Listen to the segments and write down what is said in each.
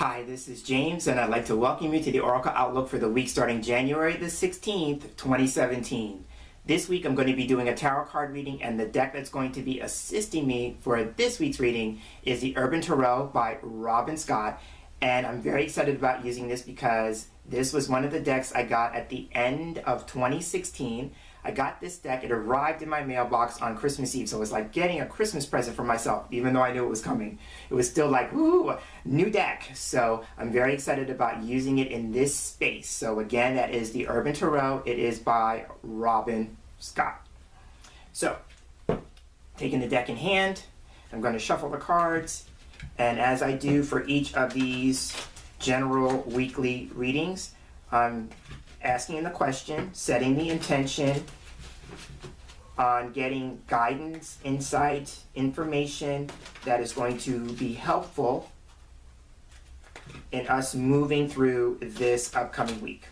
Hi, this is James, and I'd like to welcome you to the Oracle Outlook for the week starting January the 16th, 2017. This week I'm going to be doing a tarot card reading, and the deck that's going to be assisting me for this week's reading is the Urban Tarot by Robin Scott. And I'm very excited about using this because this was one of the decks I got at the end of 2016. I got this deck, it arrived in my mailbox on Christmas Eve, so it was like getting a Christmas present for myself, even though I knew it was coming. It was still like, woo, new deck. So I'm very excited about using it in this space. So again, that is the Urban Tarot. It is by Robin Scott. So, taking the deck in hand, I'm going to shuffle the cards. And as I do for each of these general weekly readings, I'm asking the question, setting the intention on getting guidance, insight, information that is going to be helpful in us moving through this upcoming week.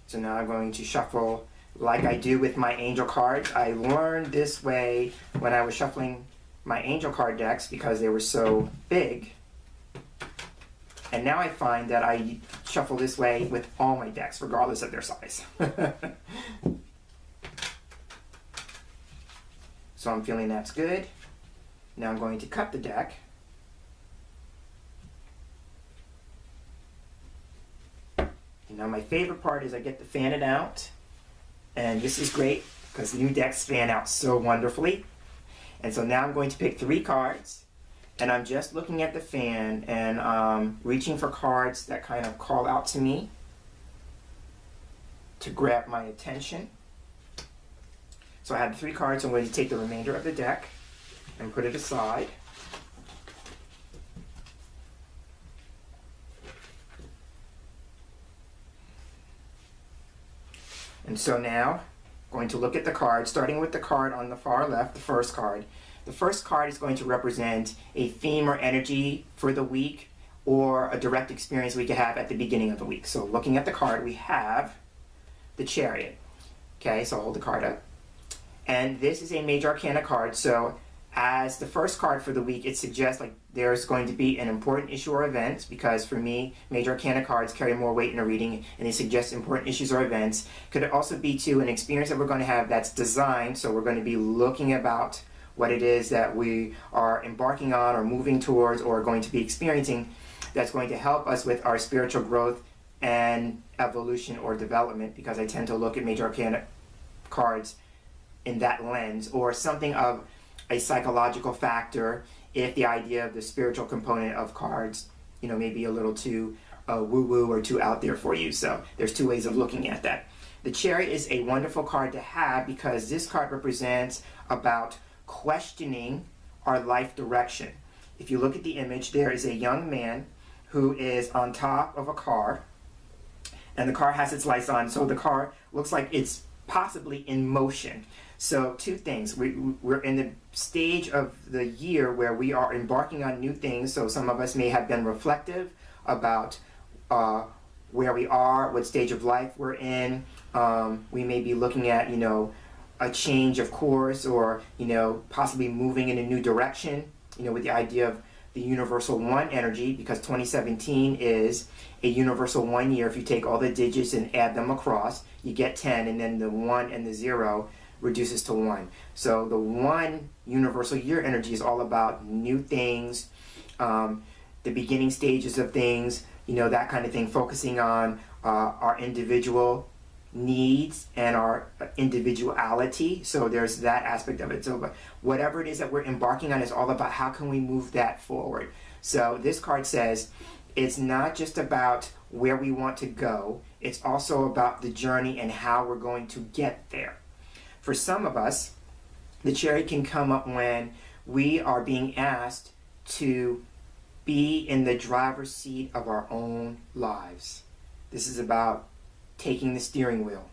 So now I'm going to shuffle like I do with my angel cards. I learned this way when I was shuffling my angel card decks because they were so big. And now I find that I shuffle this way with all my decks, regardless of their size. So I'm feeling that's good. Now I'm going to cut the deck. And now my favorite part is I get to fan it out. And this is great because new decks fan out so wonderfully. And so now I'm going to pick 3 cards. And I'm just looking at the fan and reaching for cards that kind of call out to me to grab my attention. So I have 3 cards. I'm going to take the remainder of the deck and put it aside. And so now, I'm going to look at the card, starting with the card on the far left, the first card. The first card is going to represent a theme or energy for the week or a direct experience we could have at the beginning of the week. So looking at the card, we have the Chariot. Okay, so I'll hold the card up. And this is a Major Arcana card, so as the first card for the week, it suggests like there's going to be an important issue or event, because for me, Major Arcana cards carry more weight in a reading, and they suggest important issues or events. Could it also be to an experience that we're going to have that's designed, so we're going to be looking about what it is that we are embarking on or moving towards or going to be experiencing that's going to help us with our spiritual growth and evolution or development, because I tend to look at Major Arcana cards in that lens, or something of a psychological factor if the idea of the spiritual component of cards, you know, may be a little too woo-woo or too out there for you. So there's 2 ways of looking at that. The Chariot is a wonderful card to have because this card represents about questioning our life direction. If you look at the image, there is a young man who is on top of a car, and the car has its lights on, so the car looks like it's possibly in motion. So 2 things. We're in the stage of the year where we are embarking on new things, so some of us may have been reflective about where we are, what stage of life we're in. We may be looking at, you know, a change of course, or, you know, possibly moving in a new direction, you know, with the idea of the universal 1 energy, because 2017 is a universal 1 year. If you take all the digits and add them across, you get 10, and then the 1 and the 0 reduces to 1. So the 1 universal year energy is all about new things, the beginning stages of things, you know, that kind of thing, focusing on our individual needs and our individuality. So there's that aspect of it. So whatever it is that we're embarking on is all about how can we move that forward. So this card says it's not just about where we want to go, it's also about the journey and how we're going to get there. For some of us, the Chariot can come up when we are being asked to be in the driver's seat of our own lives. This is about taking the steering wheel,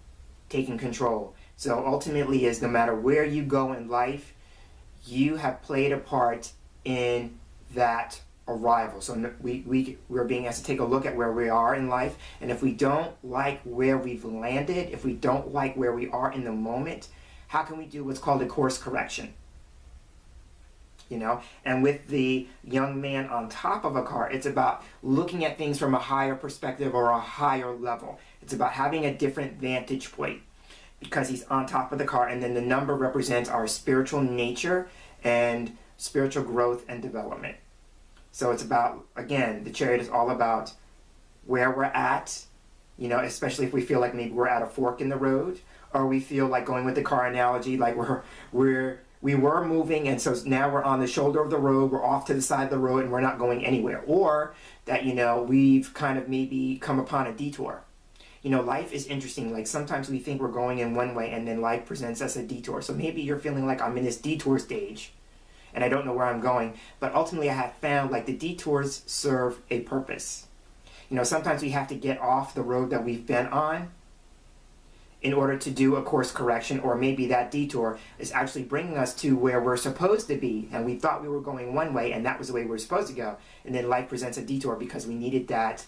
taking control. So ultimately is no matter where you go in life, you have played a part in that arrival. So we're being asked to take a look at where we are in life, and if we don't like where we've landed, if we don't like where we are in the moment, how can we do what's called a course correction? You know, and with the young man on top of a car, it's about looking at things from a higher perspective or a higher level. It's about having a different vantage point because he's on top of the car, and then the number represents our spiritual nature and spiritual growth and development. So it's about, again, the Chariot is all about where we're at, you know, especially if we feel like maybe we're at a fork in the road, or we feel like, going with the car analogy, like we were moving, and so now we're on the shoulder of the road, we're off to the side of the road, and we're not going anywhere. Or that, you know, we've kind of maybe come upon a detour. You know, life is interesting. Like, sometimes we think we're going in one way, and then life presents us a detour. So maybe you're feeling like, I'm in this detour stage, and I don't know where I'm going. But ultimately, I have found, like, the detours serve a purpose. You know, sometimes we have to get off the road that we've been on in order to do a course correction, or maybe that detour is actually bringing us to where we're supposed to be, and we thought we were going one way, and that was the way we were supposed to go, and then life presents a detour because we needed that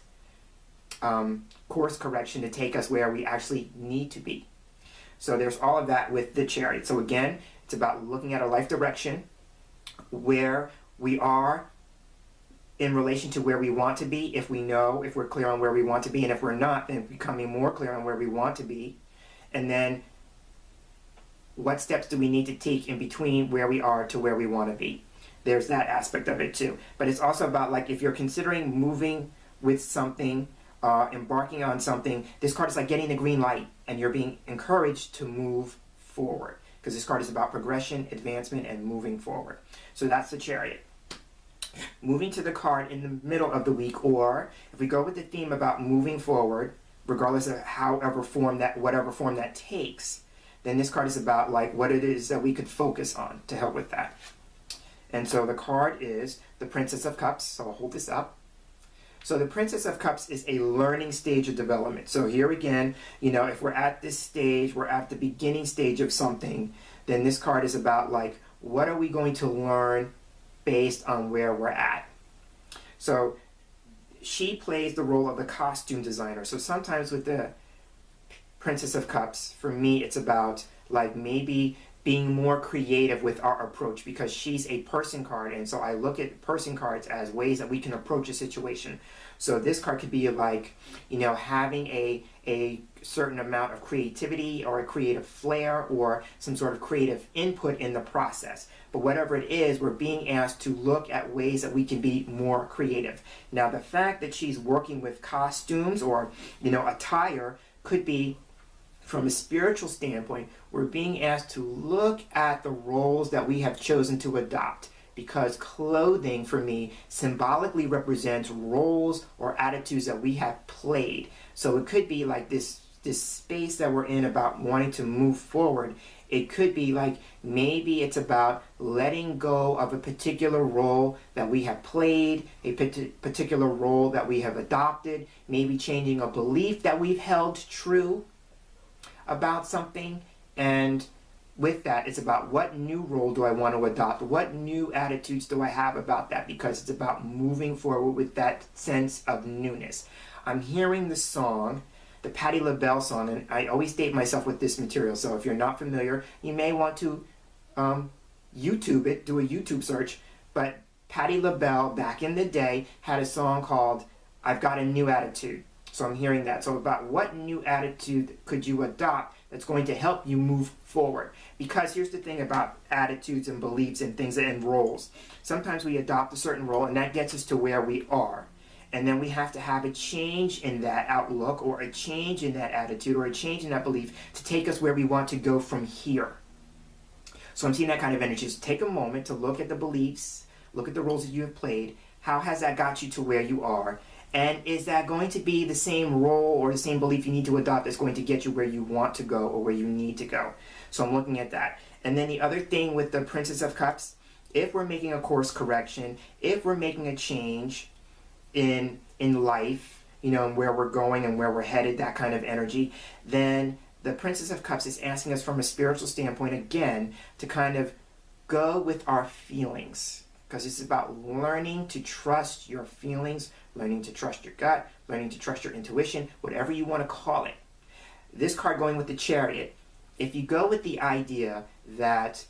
course correction to take us where we actually need to be. So there's all of that with the Chariot. So again, it's about looking at our life direction, where we are in relation to where we want to be, if we're clear on where we want to be, and if we're not, then becoming more clear on where we want to be. And then what steps do we need to take in between where we are to where we want to be? There's that aspect of it too. But it's also about, like, if you're considering moving with something, embarking on something, this card is like getting the green light, and you're being encouraged to move forward, because this card is about progression, advancement, and moving forward. So that's the Chariot. Moving to the card in the middle of the week, or if we go with the theme about moving forward, regardless of whatever form that takes, then this card is about, like, what it is that we could focus on to help with that. And so the card is the Princess of Cups. So I'll hold this up. So the Princess of Cups is a learning stage of development. So here again, you know, if we're at this stage, we're at the beginning stage of something, then this card is about, like, what are we going to learn based on where we're at? So she plays the role of the costume designer. So sometimes with the Princess of Cups, for me, it's about, like, maybe being more creative with our approach, because she's a person card, and so I look at person cards as ways that we can approach a situation. So this card could be like, you know, having a certain amount of creativity or a creative flair or some sort of creative input in the process. But whatever it is, we're being asked to look at ways that we can be more creative. Now, the fact that she's working with costumes or, you know, attire could be, from a spiritual standpoint, we're being asked to look at the roles that we have chosen to adopt, because clothing, for me, symbolically represents roles or attitudes that we have played. So it could be like this space that we're in about wanting to move forward. It could be like, maybe it's about letting go of a particular role that we have played, a particular role that we have adopted, maybe changing a belief that we've held true about something. And with that, it's about, what new role do I want to adopt? What new attitudes do I have about that? Because it's about moving forward with that sense of newness. I'm hearing the song, the Patti LaBelle song, and I always date myself with this material, so if you're not familiar, you may want to YouTube it, do a YouTube search. But Patti LaBelle, back in the day, had a song called I've Got a New Attitude. So I'm hearing that. So about what new attitude could you adopt that's going to help you move forward? Because here's the thing about attitudes and beliefs and things and roles. Sometimes we adopt a certain role, and that gets us to where we are. And then we have to have a change in that outlook, or a change in that attitude, or a change in that belief to take us where we want to go from here. So I'm seeing that kind of energy. Just take a moment to look at the beliefs, look at the roles that you have played. How has that got you to where you are? And is that going to be the same role or the same belief you need to adopt that's going to get you where you want to go or where you need to go? So I'm looking at that. And then the other thing with the Princess of Cups, if we're making a course correction, if we're making a change in life, you know, and where we're going and where we're headed, that kind of energy, then the Princess of Cups is asking us from a spiritual standpoint, again, to kind of go with our feelings. Because it's about learning to trust your feelings, learning to trust your gut, learning to trust your intuition, whatever you want to call it. This card going with the Chariot, if you go with the idea that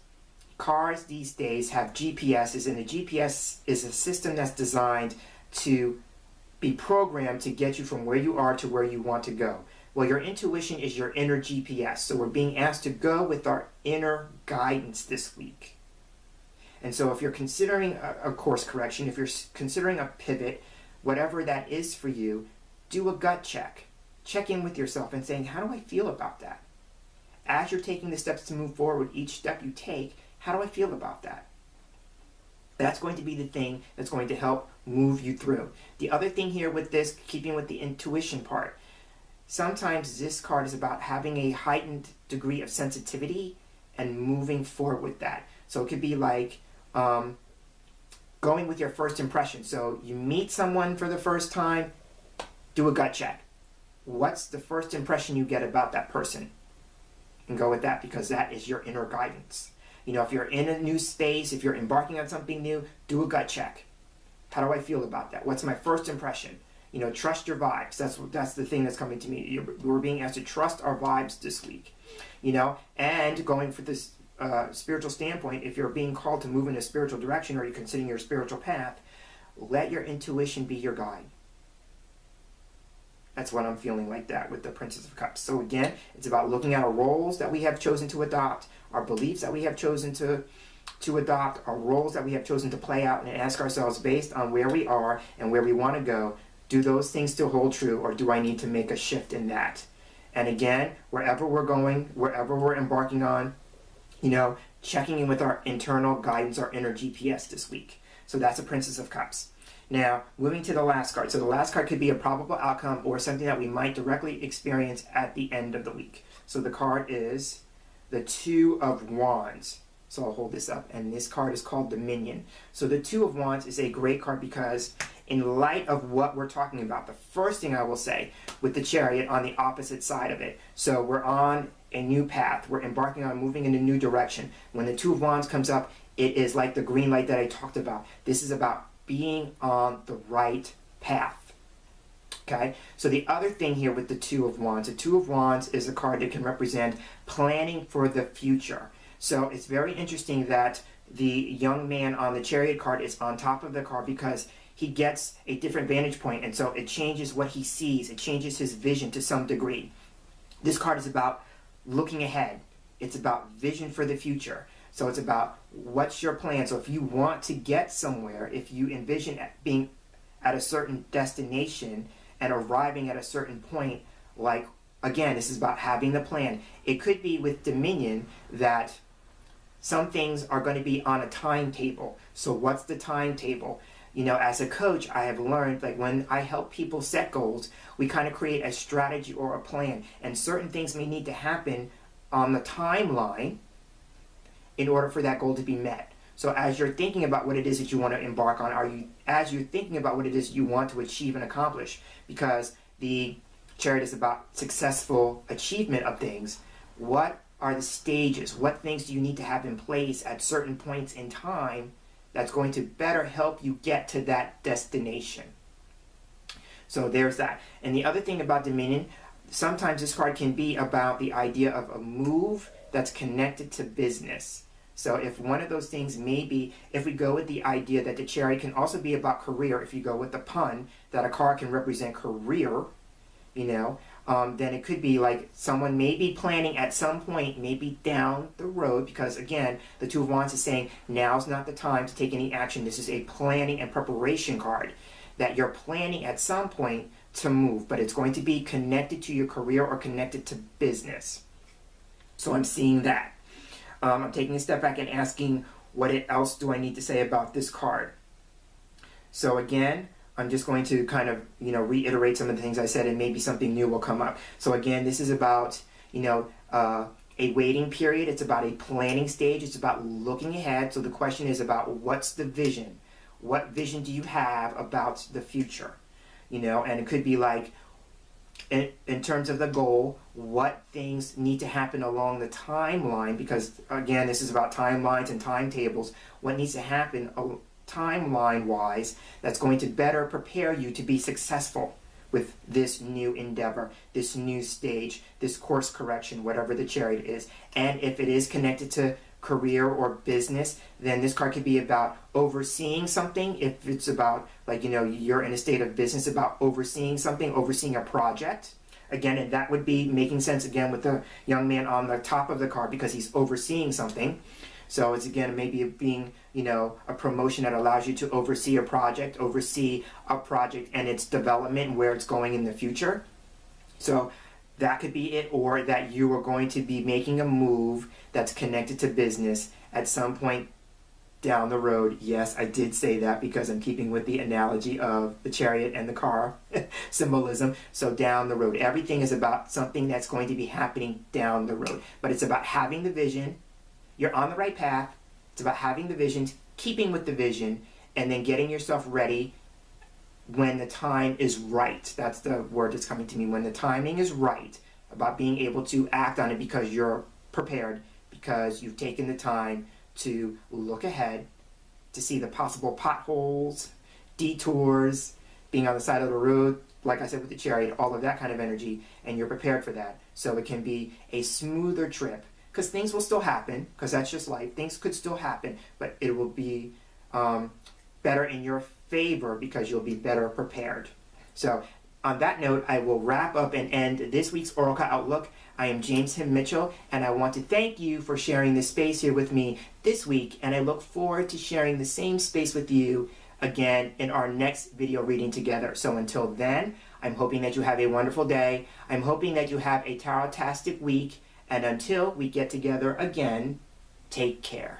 cars these days have GPSs, and the GPS is a system that's designed to be programmed to get you from where you are to where you want to go. Well, your intuition is your inner GPS. So we're being asked to go with our inner guidance this week. And so if you're considering a course correction, if you're considering a pivot, whatever that is for you, do a gut check. Check in with yourself and saying, how do I feel about that? As you're taking the steps to move forward, each step you take, how do I feel about that? That's going to be the thing that's going to help move you through. The other thing here with this, keeping with the intuition part, sometimes this card is about having a heightened degree of sensitivity and moving forward with that. So it could be like going with your first impression. So you meet someone for the first time, do a gut check. What's the first impression you get about that person? And go with that, because that is your inner guidance. You know, if you're in a new space, if you're embarking on something new, do a gut check. How do I feel about that? What's my first impression? You know, trust your vibes. That's the thing that's coming to me. We're being asked to trust our vibes this week. You know, and going for this spiritual standpoint, if you're being called to move in a spiritual direction, or you're considering your spiritual path, let your intuition be your guide. That's what I'm feeling like that with the Princess of Cups. So again, it's about looking at our roles that we have chosen to adopt, our beliefs that we have chosen to adopt, our roles that we have chosen to play out, and ask ourselves, based on where we are and where we want to go, do those things still hold true, or do I need to make a shift in that? And again, wherever we're going, wherever we're embarking on, you know, checking in with our internal guidance, our inner GPS this week. So that's a Princess of Cups. Now, moving to the last card. So the last card could be a probable outcome or something that we might directly experience at the end of the week. So the card is the Two of Wands. So I'll hold this up, and this card is called Dominion. So the Two of Wands is a great card because in light of what we're talking about, the first thing I will say with the Chariot on the opposite side of it. So we're on a new path. We're embarking on moving in a new direction. When the Two of Wands comes up, it is like the green light that I talked about. This is about being on the right path. Okay? So the other thing here with the Two of Wands, the Two of Wands is a card that can represent planning for the future. So it's very interesting that the young man on the Chariot card is on top of the card because he gets a different vantage point, and so it changes what he sees. It changes his vision to some degree. This card is about looking ahead. It's about vision for the future. So it's about what's your plan. So if you want to get somewhere, if you envision being at a certain destination and arriving at a certain point, like, again, this is about having the plan. It could be with Dominion that some things are going to be on a timetable. So what's the timetable? You know, as a coach, I have learned, like, when I help people set goals, we kind of create a strategy or a plan. And certain things may need to happen on the timeline in order for that goal to be met. So as you're thinking about what it is that you want to embark on, as you're thinking about what it is you want to achieve and accomplish, because the Chariot is about successful achievement of things, what are the stages? What things do you need to have in place at certain points in time that's going to better help you get to that destination? So there's that. And the other thing about Dominion, sometimes this card can be about the idea of a move that's connected to business. So if one of those things may be, if we go with the idea that the Chariot can also be about career, if you go with the pun that a card can represent career, you know, then it could be like someone may be planning at some point, maybe down the road, because again, the Two of Wands is saying now's not the time to take any action. This is a planning and preparation card, that you're planning at some point to move, but it's going to be connected to your career or connected to business. So I'm seeing that. I'm taking a step back and asking, what else do I need to say about this card? So again, I'm just going to kind of, you know, reiterate some of the things I said, and maybe something new will come up. So again, this is about, you know, a waiting period. It's about a planning stage. It's about looking ahead. So the question is about what's the vision? What vision do you have about the future? You know, and it could be like, in terms of the goal, what things need to happen along the timeline, because again, this is about timelines and timetables. What needs to happen timeline-wise that's going to better prepare you to be successful with this new endeavor, this new stage, this course correction, whatever the Chariot is. And if it is connected to career or business, then this card could be about overseeing something. If it's about, like, you're in a state of business, about overseeing something, overseeing a project. Again, and that would be making sense again with the young man on the top of the card, because he's overseeing something. So it's, again, maybe being, a promotion that allows you to oversee a project and its development and where it's going in the future. So that could be it, or that you are going to be making a move that's connected to business at some point down the road. Yes, I did say that because I'm keeping with the analogy of the Chariot and the car symbolism. So down the road, everything is about something that's going to be happening down the road. But it's about having the vision. You're on the right path. It's about having the vision, keeping with the vision, and then getting yourself ready when the time is right. That's the word that's coming to me. When the timing is right, about being able to act on it because you're prepared, because you've taken the time to look ahead, to see the possible potholes, detours, being on the side of the road, like I said with the Chariot, all of that kind of energy, and you're prepared for that. So it can be a smoother trip, because things will still happen, because that's just life. Things could still happen, but it will be better in your favor because you'll be better prepared. So on that note, I will wrap up and end this week's Oracle Outlook. I am James Himm Mitchell, and I want to thank you for sharing this space here with me this week, and I look forward to sharing the same space with you again in our next video reading together. So until then, I'm hoping that you have a wonderful day. I'm hoping that you have a tarot-tastic week, and until we get together again, take care.